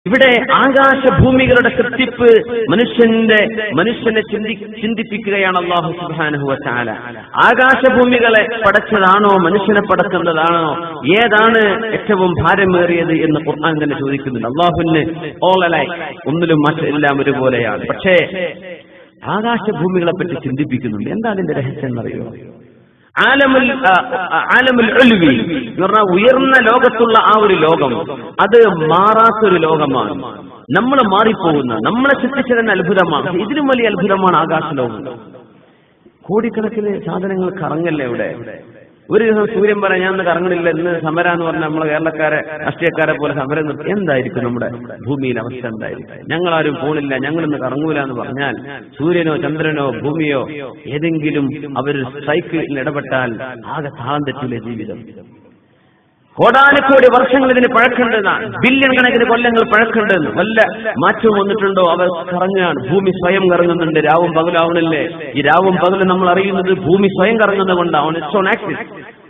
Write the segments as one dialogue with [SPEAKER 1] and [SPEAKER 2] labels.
[SPEAKER 1] ഇവിടെ ആകാശഭൂമികളുടെ സൃഷ്ടിപ്പ് മനുഷ്യനെ ചിന്തിപ്പിക്കുകയാണ് അല്ലാഹു സുബ്ഹാനഹു വ തആല. ആകാശഭൂമികളെ പടച്ചതാണോ മനുഷ്യനെ പടക്കുന്നതാണോ, ഏതാണ് ഏറ്റവും ഭാരമേറിയത് എന്ന് ഖുർആൻ തന്നെ ചോദിക്കുന്നുണ്ട്. അല്ലാഹുവിന് ഓൾ അലൈക്ക്, ഒന്നിലും മറ്റെല്ലാം ഒരുപോലെയാണ്. പക്ഷേ ആകാശഭൂമികളെ പറ്റി ചിന്തിപ്പിക്കുന്നുണ്ട്. എന്താ അതിന്റെ രഹസ്യം എന്നറിയോ? ആലമുൽ ഉൽവി എന്ന് പറഞ്ഞാൽ ഉയർന്ന ലോകത്തുള്ള ആ ഒരു ലോകം, അത് മാറാത്തൊരു ലോകമാണ്. നമ്മൾ മാറിപ്പോകുന്ന, നമ്മളെ സൃഷ്ടിച്ചതെന്ന് അത്ഭുതമാണ്. ഇതിലും വലിയ അത്ഭുതമാണ് ആകാശലോകം. കോടിക്കണക്കിന് സാധനങ്ങൾ കറങ്ങല്ലേ ഇവിടെ. ഒരു ദിവസം സൂര്യൻ പറയാൻ ഞാൻ കറങ്ങണില്ല, ഇന്ന് സമരം എന്ന് പറഞ്ഞാൽ നമ്മളെ കേരളക്കാരെ രാഷ്ട്രീയക്കാരെ പോലെ സമരം നിർത്തി. എന്തായിരിക്കും നമ്മുടെ ഭൂമിയിലെ അവസ്ഥ? എന്തായിരിക്കും? ഞങ്ങളാരും പോണില്ല, ഞങ്ങളിന്ന് കറങ്ങൂല എന്ന് പറഞ്ഞാൽ സൂര്യനോ ചന്ദ്രനോ ഭൂമിയോ ഏതെങ്കിലും അവർ സ്ട്രൈക്കിൽ ഇടപെട്ടാൽ ആകെ താളം തെറ്റില്ല ജീവിതം. കോടാനുകോടി വർഷങ്ങൾ ഇതിന് പഴക്കണ്ടെന്നാണ്, ബില്യൺ കണക്കിന് കൊല്ലങ്ങൾ പഴക്കണ്ടെന്ന്. വല്ല മാറ്റവും വന്നിട്ടുണ്ടോ? അവർ കറങ്ങുകയാണ്. ഭൂമി സ്വയം കറങ്ങുന്നുണ്ട്. രാവും പകലാവണല്ലേ? ഈ രാവും പകലും നമ്മൾ അറിയുന്നത് ഭൂമി സ്വയം കറങ്ങുന്നത് കൊണ്ടാണ്. It's on axis.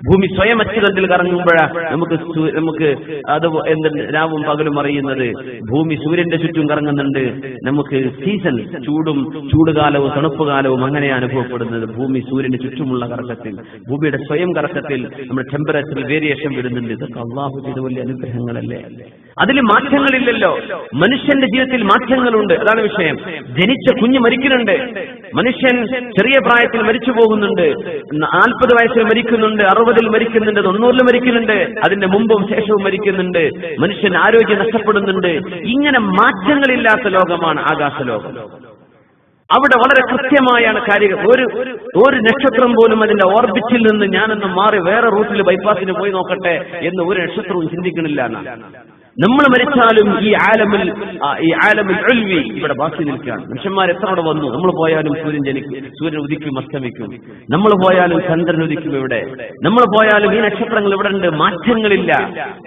[SPEAKER 1] ഭൂമി സ്വയം അച്ചുതണ്ടിൽ കറങ്ങുമ്പോഴാണ് നമുക്ക് അത് രാവും പകലും അറിയുന്നത്. ഭൂമി സൂര്യന്റെ ചുറ്റും കറങ്ങുന്നുണ്ട്. നമുക്ക് സീസൺ, ചൂടുകാലവും തണുപ്പുകാലവും അങ്ങനെ അനുഭവപ്പെടുന്നത് ഭൂമി സൂര്യന് ചുറ്റുമുള്ള കറക്കത്തിൽ, ഭൂമിയുടെ സ്വയം കറക്കത്തിൽ നമ്മുടെ ടെമ്പറേച്ചറിൽ വേരിയേഷൻ വരുന്നുണ്ട്. ഇതൊക്കെ അല്ലാഹു ചെയ്ത വലിയ അനുഗ്രഹങ്ങളല്ലേ? അതിൽ മാറ്റങ്ങളില്ലല്ലോ. മനുഷ്യന്റെ ജീവിതത്തിൽ മാറ്റങ്ങളുണ്ട്. അതാണ് വിഷയം. ജനിച്ച കുഞ്ഞ് മരിക്കുന്നുണ്ട്. മനുഷ്യൻ ചെറിയ പ്രായത്തിൽ മരിച്ചു പോകുന്നുണ്ട്. 40 വയസ്സിൽ മരിക്കുന്നുണ്ട്, 60-ൽ മരിക്കുന്നുണ്ട്, 90-ൽ മരിക്കുന്നുണ്ട്, അതിന്റെ മുമ്പും ശേഷവും മരിക്കുന്നുണ്ട്. മനുഷ്യൻ ആരോഗ്യം നഷ്ടപ്പെടുന്നുണ്ട്. ഇങ്ങനെ മാറ്റങ്ങളില്ലാത്ത ലോകമാണ് ആകാശലോകം. അവിടെ വളരെ കൃത്യമായാണ് കാര്യങ്ങൾ. ഒരു നക്ഷത്രം പോലും അതിന്റെ ഓർബിറ്റിൽ നിന്ന് ഞാനൊന്ന് മാറി വേറെ റൂട്ടിൽ ബൈപ്പാസിന് പോയി നോക്കട്ടെ എന്ന് ഒരു നക്ഷത്രവും ചിന്തിക്കണില്ല. നമ്മൾ മരിച്ചാലും ഈ ആലമുൽ ഉൽവി ഇവിടെ ബാക്കി നിൽക്കുകയാണ്. മനുഷ്യന്മാർ എത്ര അവിടെ വന്നു. നമ്മൾ പോയാലും സൂര്യൻ ഉദിക്കും അസ്തമിക്കും. നമ്മൾ പോയാലും ചന്ദ്രൻ ഉദിക്കും ഇവിടെ. നമ്മൾ പോയാലും ഈ നക്ഷത്രങ്ങൾ ഇവിടെ ഉണ്ട്. മാറ്റങ്ങളില്ല.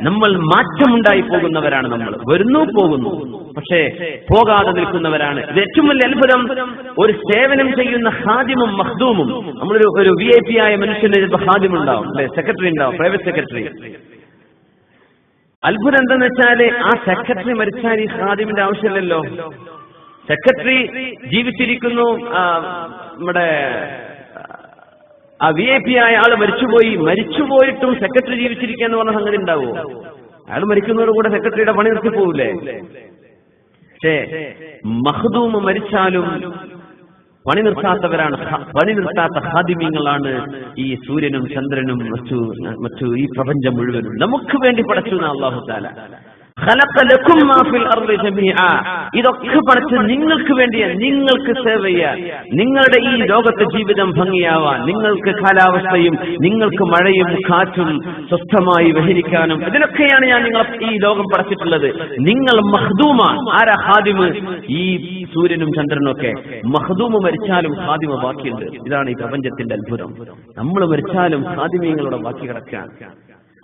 [SPEAKER 1] നമ്മൾ മാറ്റമുണ്ടായി പോകുന്നവരാണ്. നമ്മൾ വരുന്നു പോകുന്നു, പക്ഷേ പോകാതെ നിൽക്കുന്നവരാണ്. ഇത് ഏറ്റവും വലിയ അത്ഭുതം. ഒരു സേവനം ചെയ്യുന്ന ഖാദിമും മഖ്ദൂമും, നമ്മളൊരു VIP ആയ മനുഷ്യന് ഖാദിം ഉണ്ടാവും, അല്ലെ? സെക്രട്ടറി ഉണ്ടാവും, പ്രൈവറ്റ് സെക്രട്ടറി. അത്ഭുതം എന്താന്ന് വെച്ചാല് ആ സെക്രട്ടറി മരിച്ചാൽ ഈ ഖാദിമിന്റെ ആവശ്യമില്ലല്ലോ. സെക്രട്ടറി ജീവിച്ചിരിക്കുന്നു, നമ്മുടെ ആ VIP ആയ ആള് മരിച്ചുപോയിട്ടും സെക്രട്ടറി ജീവിച്ചിരിക്കുക എന്ന് പറഞ്ഞ സംഗതി ഉണ്ടാവുമോ? അയാൾ മരിക്കുന്നതോടുകൂടെ സെക്രട്ടറിയുടെ പണി നിർത്തി പോവില്ലേ? പക്ഷേ മഖ്ദൂം മരിച്ചാലും പണി നിർത്താത്ത ഖാദിമീങ്ങളാണ് ഈ സൂര്യനും ചന്ദ്രനും മറ്റു ഈ പ്രപഞ്ചം മുഴുവനും നമുക്ക് വേണ്ടി പടച്ചു അല്ലാഹു തആല. ഇതൊക്കെ പഠിച്ച് നിങ്ങൾക്ക് വേണ്ടിയാണ്, നിങ്ങൾക്ക് സേവ ചെയ്യാൻ, നിങ്ങളുടെ ഈ ലോകത്തെ ജീവിതം ഭംഗിയാവാൻ, നിങ്ങൾക്ക് കാലാവസ്ഥയും നിങ്ങൾക്ക് മഴയും കാറ്റും സ്വസ്ഥമായി വഹിക്കാനും, ഇതിനൊക്കെയാണ് ഞാൻ നിങ്ങളെ ഈ ലോകം പഠിച്ചിട്ടുള്ളത്. നിങ്ങൾ മഖ്ദൂമാണ്. ആരാ ഖാദിമ്? ഈ സൂര്യനും ചന്ദ്രനും ഒക്കെ. മഖ്ദൂമ് മരിച്ചാലും ഖാദിമ ബാക്കിയുണ്ട്. ഇതാണ് ഈ പ്രപഞ്ചത്തിന്റെ അത്ഭുതം. നമ്മൾ മരിച്ചാലും ഖാദിമീങ്ങളുടെ ബാക്കി കിടക്കാൻ.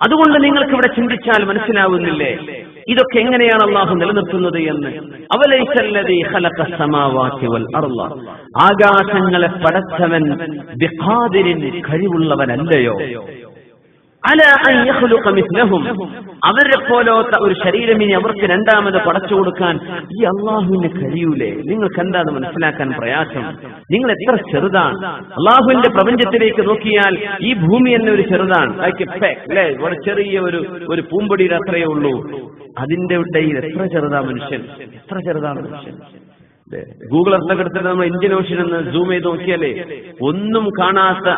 [SPEAKER 1] അതുകൊണ്ട് നിങ്ങൾക്ക് ഇവിടെ ചിന്തിച്ചാൽ മനസ്സിലാവുന്നില്ലേ ഇതൊക്കെ എങ്ങനെയാണ് അല്ലാഹു നിലനിർത്തുന്നത് എന്ന്? അവലൈസല്ലദീ ഖലഖസ് സമാവാതി വൽ അർള, ആകാശങ്ങളെ പടച്ചവൻ ബിഖാദിരിൻ, കഴിവുള്ളവനല്ലയോ? അലാ അൻ യഖ്ലുഖ മിസ്ലഹും, അവരെ പോലത്തെ ഒരു ശരീരം ഇനി അവർക്ക് രണ്ടാമത് പടച്ചു കൊടുക്കാൻ ഈ അള്ളാഹുവിന് കഴിയൂലേ? നിങ്ങൾക്ക് എന്താണ് മനസ്സിലാക്കാൻ പ്രയാസം? നിങ്ങൾ എത്ര ചെറുതാണ്. അള്ളാഹുവിന്റെ പ്രപഞ്ചത്തിലേക്ക് നോക്കിയാൽ ഈ ഭൂമി തന്നെ ഒരു ചെറുതാണ്. അല്ലേ? ഒരു ചെറിയ ഒരു പൂമ്പൊടിയുടെ അത്രയേ ഉള്ളൂ. അതിന്റെ ഇടയിൽ എത്ര ചെറുതാ മനുഷ്യൻ, എത്ര ചെറുതാണ് മനുഷ്യൻ. ഗൂഗിൾ എർത്തൊക്കെ എടുത്തിട്ട് നമ്മൾ ഇന്ത്യൻ ഓഷ്യൻ എന്ന് സൂം ചെയ്ത് നോക്കിയാലേ ഒന്നും കാണാത്ത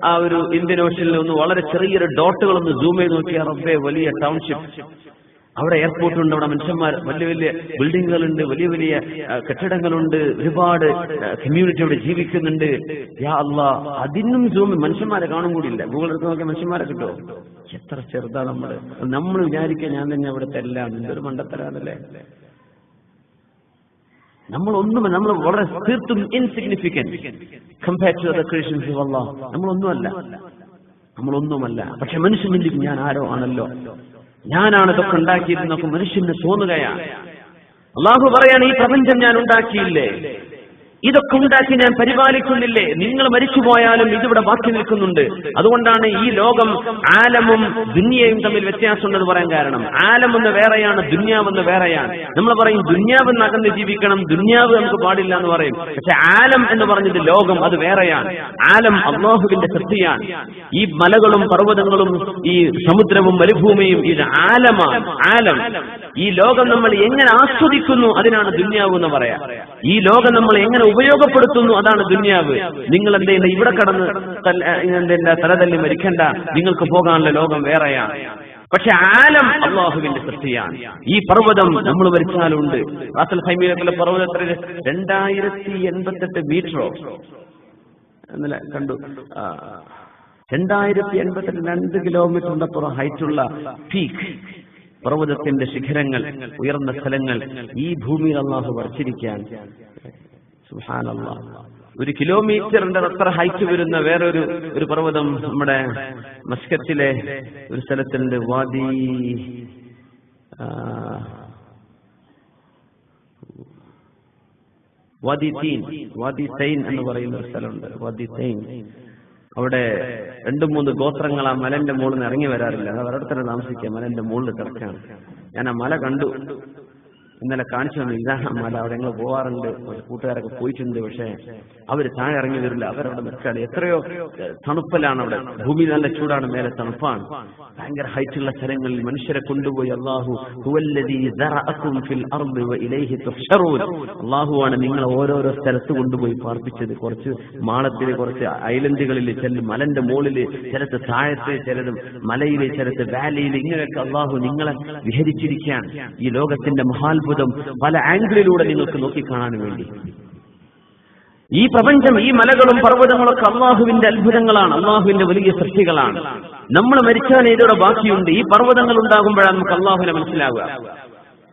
[SPEAKER 1] ആ ഒരു ഇന്ത്യൻ ഓഷ്യനിൽ ഒന്ന് വളരെ ചെറിയൊരു ഡോട്ടുകളൊന്ന് സൂം ചെയ്ത് നോക്കിയാൽ റബ്ബേ വലിയ ടൗൺഷിപ്പ്, അവിടെ എയർപോർട്ടുണ്ട്, അവിടെ മനുഷ്യന്മാർ, വലിയ വലിയ ബിൽഡിങ്ങുകളുണ്ട്, വലിയ വലിയ കെട്ടിടങ്ങളുണ്ട്, ഒരുപാട് കമ്മ്യൂണിറ്റി അവിടെ ജീവിക്കുന്നുണ്ട്. യാ അല്ലാഹ്, അതിനും സൂം മനുഷ്യന്മാരെ കാണും കൂടിയില്ല. ഗൂഗിൾ എടുത്ത് നോക്കിയാൽ മനുഷ്യന്മാരെ കിട്ടുമോ? എത്ര ചെറുതാ നമ്മൾ വിചാരിക്കുക ഞാൻ തന്നെ അവിടുത്തെ എല്ലാം. എന്തൊരു മണ്ടത്തരാന്നല്ലേ. നമ്മൾ വളരെ തീർത്തും insignificant compared to the creations of Allah. നമ്മളൊന്നുമല്ല. പക്ഷെ മനുഷ്യൻ ചിന്തിക്കും ഞാൻ ആരോ ആണല്ലോ, ഞാനാണ് ഇതൊക്കെ ഉണ്ടാക്കിയിരുന്നൊക്കെ മനുഷ്യന് തോന്നുകയാണ്. അല്ലാഹു പറയാണ് ഈ പ്രപഞ്ചം ഞാൻ ഉണ്ടാക്കിയില്ലേ, ഇതൊക്കെ ഉണ്ടാക്കി ഞാൻ പരിപാലിക്കുന്നില്ലേ? നിങ്ങൾ മരിച്ചുപോയാലും ഇതിവിടെ ബാക്കി നിൽക്കുന്നുണ്ട്. അതുകൊണ്ടാണ് ഈ ലോകം ആലമും ദുനിയയും തമ്മിൽ വ്യത്യാസമുണ്ടെന്ന് പറയാൻ കാരണം. ആലം എന്ന് വേറെയാണ്, ദുന്യാവെന്ന് വേറെയാണ്. നമ്മൾ പറയും ദുന്യാവെന്ന് അകന്ന് ജീവിക്കണം, ദുന്യാവ് നമുക്ക് പാടില്ല എന്ന് പറയും. പക്ഷെ ആലം എന്ന് പറഞ്ഞത് ലോകം, അത് വേറെയാണ്. ആലം അല്ലാഹുവിന്റെ സൃഷ്ടിയാണ്. ഈ മലകളും പർവ്വതങ്ങളും ഈ സമുദ്രവും മരുഭൂമിയും ഇത് ആലമാണ്. ആലം. ഈ ലോകം നമ്മൾ എങ്ങനെ ആസ്വദിക്കുന്നു അതിനാണ് ദുന്യാവ് എന്ന് പറയാം. ഈ ലോകം നമ്മൾ എങ്ങനെ ഉപയോഗപ്പെടുത്തുന്നു അതാണ് ദുന്യാവ്. നിങ്ങൾ എന്ത് ചെയ്യുന്നത്? ഇവിടെ കടന്ന് തലതല്ലി മരിക്കണ്ട, നിങ്ങൾക്ക് പോകാനുള്ള ലോകം വേറെയാണ്. പക്ഷെ ആലം അല്ലാഹുവിന്റെ സൃഷ്ടിയാണ്. ഈ പർവ്വതം നമ്മൾ മരിച്ചാലുണ്ട്. റാസൽ ഖൈമയിലെ പർവ്വതത്തിൽ 2088 മീറ്ററോ എന്നല്ല കണ്ടു, 2088 കിലോമീറ്ററിന്റെ ഹൈറ്റുള്ള പീക്ക്, പർവ്വതത്തിന്റെ ശിഖരങ്ങൾ, ഉയർന്ന സ്ഥലങ്ങൾ ഈ ഭൂമിയിൽ അല്ലാഹു വരച്ചിരിക്കാൻ. സുബ്ഹാനല്ലാഹ്. 1 കിലോമീറ്ററിന്റെ അത്ര ഹൈറ്റ് വരുന്ന വേറൊരു പർവ്വതം നമ്മുടെ മസ്കറ്റിലെ ഒരു സ്ഥലത്തുണ്ട്. വാദി തൈൻ എന്ന് പറയുന്ന ഒരു സ്ഥലമുണ്ട്. വാദി തൈൻ. അവിടെ 2-3 ഗോത്രങ്ങൾ ആ മലന്റെ മുകളിൽ നിന്ന് ഇറങ്ങി വരാറില്ല. അത് അവരുടെ തന്നെ താമസിക്കുക. മലന്റെ മുകളിൽ കിടക്കാണ്. ഞാൻ ആ മല കണ്ടു, ഇന്നലെ കാണിച്ചു തന്നു. ഇതാണ് മല, അവിടെ ഞങ്ങൾ പോവാറുണ്ട്, കൂട്ടുകാരൊക്കെ പോയിട്ടുണ്ട്. പക്ഷെ അവര് താഴെ ഇറങ്ങി വരില്ല, അവരവിടെ നിൽക്കാണ്. എത്രയോ തണുപ്പലാണ് അവിടെ. ഭൂമി നല്ല ചൂടാണ്, മേലെ തണുപ്പാണ്. ഭയങ്കര ഹൈറ്റുള്ള സ്ഥലങ്ങളിൽ മനുഷ്യരെ കൊണ്ടുപോയി അല്ലാഹു അല്ലാഹുവാണ് നിങ്ങളെ ഓരോരോ സ്ഥലത്ത് കൊണ്ടുപോയി പാർപ്പിച്ചത്. കുറച്ച് മാളത്തില്, കുറച്ച് ഐലൻഡുകളിൽ, ചില മലന്റെ മുകളില്, ചിലത്ത് താഴത്ത്, ചിലത് മലയില്, ചിലത്ത് വാലിയിൽ, ഇങ്ങനെയൊക്കെ അല്ലാഹു നിങ്ങളെ വിഹരിച്ചിരിക്കുകയാണ്. ഈ ലോകത്തിന്റെ മഹാത്ഭുതം പല ആംഗിളിലൂടെ നിങ്ങൾക്ക് നോക്കിക്കാണാൻ വേണ്ടി. ഈ പ്രപഞ്ചം, ഈ മലകളും പർവ്വതങ്ങളൊക്കെ അല്ലാഹുവിന്റെ അത്ഭുതങ്ങളാണ്, അല്ലാഹുവിന്റെ വലിയ സൃഷ്ടികളാണ്. നമ്മൾ മരിച്ചാൽ ഇതോടെ ബാക്കിയുണ്ട്. ഈ പർവ്വതങ്ങൾ ഉണ്ടാകുമ്പോഴാണ് നമുക്ക് അല്ലാഹുവിനെ മനസ്സിലാവുക.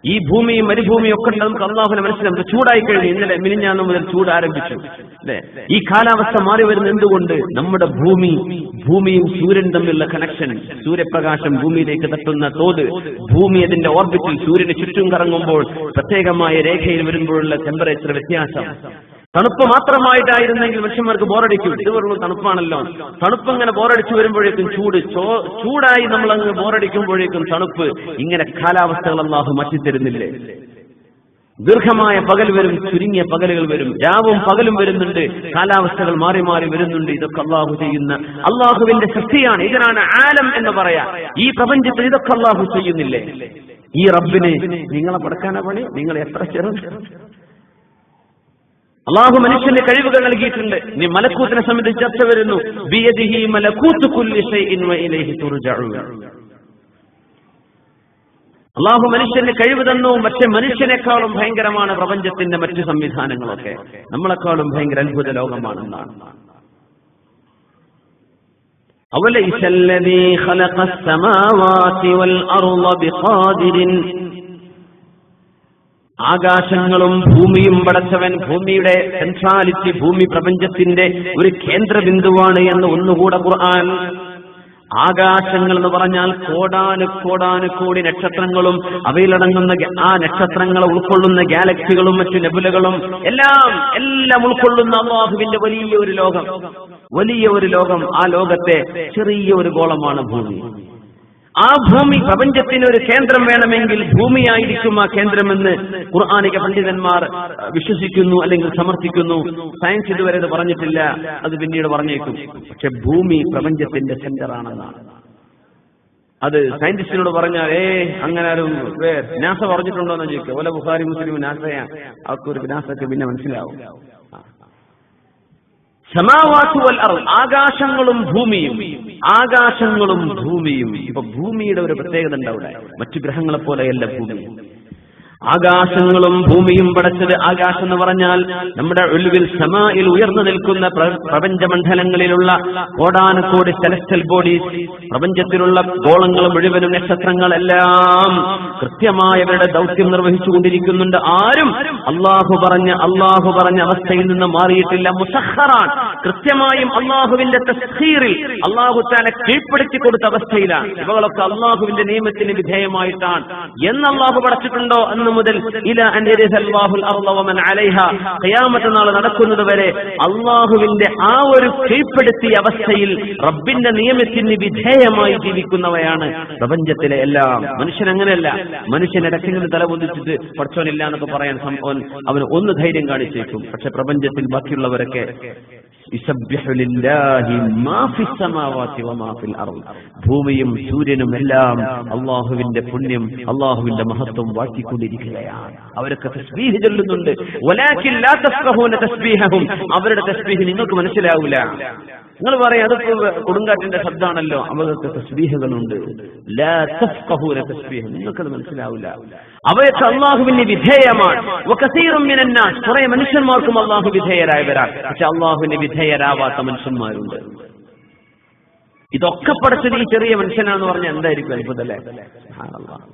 [SPEAKER 1] ഈ ഭൂമിയും മരുഭൂമിയും ഒക്കെ നമുക്ക് അല്ലാഹുവിനെ മനസ്സിലാവും. ചൂടായി കഴിഞ്ഞു, ഇന്നലെ മിനിഞ്ഞാന്ന് മുതൽ ചൂട് ആരംഭിച്ചു അല്ലെ? ഈ കാലാവസ്ഥ മാറി വരുന്ന എന്തുകൊണ്ട്? നമ്മുടെ ഭൂമിയും സൂര്യൻ തമ്മിലുള്ള കണക്ഷൻ, സൂര്യപ്രകാശം ഭൂമിയിലേക്ക് തട്ടുന്ന തോത്, ഭൂമി അതിന്റെ ഓർബിറ്റിൽ സൂര്യന് ചുറ്റും കറങ്ങുമ്പോൾ പ്രത്യേകമായ രേഖയിൽ വരുമ്പോഴുള്ള ടെമ്പറേച്ചർ വ്യത്യാസം. തണുപ്പ് മാത്രമായിട്ടായിരുന്നെങ്കിൽ മനുഷ്യന്മാർക്ക് ബോറടിക്കും. ഇത് വെറും തണുപ്പാണല്ലോ. തണുപ്പ് ഇങ്ങനെ ബോറടിച്ചു വരുമ്പോഴേക്കും ചൂടായി നമ്മളങ്ങ് ബോറടിക്കുമ്പോഴേക്കും തണുപ്പ്. ഇങ്ങനെ കാലാവസ്ഥകൾ അല്ലാഹു മാറ്റിത്തരുന്നില്ലേ? ദീർഘമായ പകൽ വരും, ചുരുങ്ങിയ പകലുകൾ വരും, രാവും പകലും വരുന്നുണ്ട്, കാലാവസ്ഥകൾ മാറി മാറി വരുന്നുണ്ട്. ഇതൊക്കെ അല്ലാഹു ചെയ്യുന്ന അല്ലാഹുവിന്റെ സൃഷ്ടിയാണ്. ഇതിനാണ് ആലം എന്ന് പറയാ. ഈ പ്രപഞ്ചത്തിൽ ഇതൊക്കെ അല്ലാഹു ചെയ്യുന്നില്ലേ? ഈ റബ്ബിനെ നിങ്ങളെ പടക്കാനാ പണി? നിങ്ങൾ എത്ര ചെറുത്? അല്ലാഹു മനുഷ്യന്റെ കഴിവുകൾ നൽകിയിട്ടുണ്ട്. നീ മലക്കൂത്തിനെ സംബന്ധിച്ച് ചർച്ച വരുന്നു. ബിയദിഹി മലകൂതു കുല്ലി ശൈഇൻ വഇലൈഹി തുർജഊൻ. അല്ലാഹു മനുഷ്യന് കഴിവ് തന്നു. പക്ഷെ മനുഷ്യനേക്കാളും ഭയങ്കരമാണ് പ്രപഞ്ചത്തിന്റെ മറ്റു സംവിധാനങ്ങളൊക്കെ. നമ്മളെക്കാളും ഭയങ്കര അത്ഭുത ലോകമാണെന്നാണ്. അവലൈസല്ലദീ ഖലഖസ് സമാവാതി വൽ അർള ബിഖാദിരിൻ. ആകാശങ്ങളും ഭൂമിയും പടച്ചവൻ, ഭൂമിയുടെ സെൻട്രാലിറ്റി, ഭൂമി പ്രപഞ്ചത്തിന്റെ ഒരു കേന്ദ്രബിന്ദുവാണ് എന്ന് ഒന്നുകൂടെ ഖുർആൻ. ആകാശങ്ങൾ എന്ന് പറഞ്ഞാൽ കോടാനുകോടി നക്ഷത്രങ്ങളും അവയിലടങ്ങുന്ന ആ നക്ഷത്രങ്ങളെ ഉൾക്കൊള്ളുന്ന ഗാലക്സികളും മറ്റു നെബുലകളും എല്ലാം ഉൾക്കൊള്ളുന്ന അല്ലാഹുവിന്റെ വലിയ ഒരു ലോകം. ആ ലോകത്തെ ചെറിയ ഒരു ഗോളമാണ് ഭൂമി. ആ ഭൂമി, പ്രപഞ്ചത്തിന് ഒരു കേന്ദ്രം വേണമെങ്കിൽ ഭൂമിയായിരിക്കും ആ കേന്ദ്രമെന്ന് ഖുർആനിക പണ്ഡിതന്മാർ വിശ്വസിക്കുന്നു, അല്ലെങ്കിൽ സമർത്ഥിക്കുന്നു. സയൻസ് ഇതുവരെ അത് പറഞ്ഞിട്ടില്ല, അത് പിന്നീട് പറഞ്ഞേക്കും. പക്ഷെ ഭൂമി പ്രപഞ്ചത്തിന്റെ സെന്ററാണെന്നാണ്. അത് സയന്റിസ്റ്റിനോട് പറഞ്ഞാൽ അങ്ങനെ ആരും നാസ പറഞ്ഞിട്ടുണ്ടോ എന്ന് ചോദിക്കുക. ഓല ബുഖാരി മുസ്ലിം നാസയാ, അവർക്കൊരു നാസക്ക് പിന്നെ മനസ്സിലാവും. സമാവാതു വൽ അർള്, ആകാശങ്ങളും ഭൂമിയും. ഇപ്പൊ ഭൂമിയുടെ ഒരു പ്രത്യേകത ഉണ്ട് അവിടെ. മറ്റു ഗ്രഹങ്ങളെ പോലെയല്ല ഭൂമി. ആകാശങ്ങളും ഭൂമിയും പടച്ചത്. ആകാശം എന്ന് പറഞ്ഞാൽ നമ്മുടെ ഉൽവിൽ സമായിൽ ഉയർന്നു നിൽക്കുന്ന പ്രപഞ്ചമണ്ഡലങ്ങളിലുള്ള കോടാനുകോടി സെലസ്റ്റൽ ബോഡീസ്, പ്രപഞ്ചത്തിലുള്ള ഗോളങ്ങൾ മുഴുവനും നക്ഷത്രങ്ങളെല്ലാം കൃത്യമായവരുടെ ദൗത്യം നിർവഹിച്ചുകൊണ്ടിരിക്കുന്നുണ്ട്. ആരും അള്ളാഹു പറഞ്ഞ അവസ്ഥയിൽ നിന്ന് മാറിയിട്ടില്ല. മുസഖറാൻ, കൃത്യമായും അള്ളാഹുവിന്റെ തസ്ഖീറിൽ അള്ളാഹു തആല കീഴ്പ്പെടുത്തി കൊടുത്ത അവസ്ഥയിലാണ്. ഇവകളൊക്കെ അള്ളാഹുവിന്റെ നിയമത്തിന് വിധേയമായിട്ടാണ് എന്ന് അള്ളാഹു പഠിച്ചിട്ടുണ്ടോ അന്ന് മുതൽ ഇലാ അൻ യരിസല്ലാഹുൽ അർള വമൻ അലൈഹാ, ഖിയാമത്ത് നാൾ നടക്കുന്നത് വരെ അള്ളാഹുവിന്റെ ആ ഒരു കീഴ്പ്പെടുത്തിയ അവസ്ഥയിൽ റബ്ബിന്റെ നിയമത്തിന് വിധേയമായി ജീവിക്കുന്നവയാണ് പ്രപഞ്ചത്തിലെ എല്ലാം. മനുഷ്യൻ അങ്ങനെയല്ല. മനുഷ്യൻ ഇടയ്ക്കിങ്ങനെ തലപൊന്തിച്ചിട്ട് പഠിച്ചവനില്ല എന്നൊക്കെ പറയാൻ അവന് ഒന്ന് ധൈര്യം കാണിച്ചേക്കും. പക്ഷെ പ്രപഞ്ചത്തിൽ ബാക്കിയുള്ളവരൊക്കെ ഭൂമിയും സൂര്യനും എല്ലാം അള്ളാഹുവിന്റെ പുണ്യം, അള്ളാഹുവിന്റെ മഹത്വം വാഴ്ത്തിക്കൊണ്ടിരിക്കുകയാണ്. അവരൊക്കെ തസ്ബീഹ് ചൊല്ലുന്നുണ്ട്. വലാകിൻ ലാ തഫ്ഖഹൂന തസ്ബീഹഹും, അവരുടെ തസ്ബീഹ് നിങ്ങൾക്ക് മനസ്സിലാവില്ല. നിങ്ങൾ പറയാം അതൊക്കെ കൊടുങ്കാറ്റിന്റെ ശബ്ദമാണല്ലോ, അവർക്ക് തസ്ബീഹുകളുണ്ട്. ലാ തഫ്ഖഹൂന തസ്ബീഹ, നിങ്ങൾക്കത് മനസ്സിലാവില്ല. അവയൊക്കെ അള്ളാഹുവിന് വിധേയമാണ്. വകസീറും മിനന്നാസ്, കുറെ മനുഷ്യന്മാർക്കും അള്ളാഹു വിധേയരായവരാണ്. പക്ഷെ അള്ളാഹുവിന് വിധേയരാവാത്ത മനുഷ്യന്മാരുണ്ട്. ഇതൊക്കെ പഠിച്ചത് ഈ ചെറിയ മനുഷ്യനാന്ന് പറഞ്ഞാൽ എന്തായിരിക്കും അത്ഭുതമല്ലേ? സുബ്ഹാനല്ലാഹ്.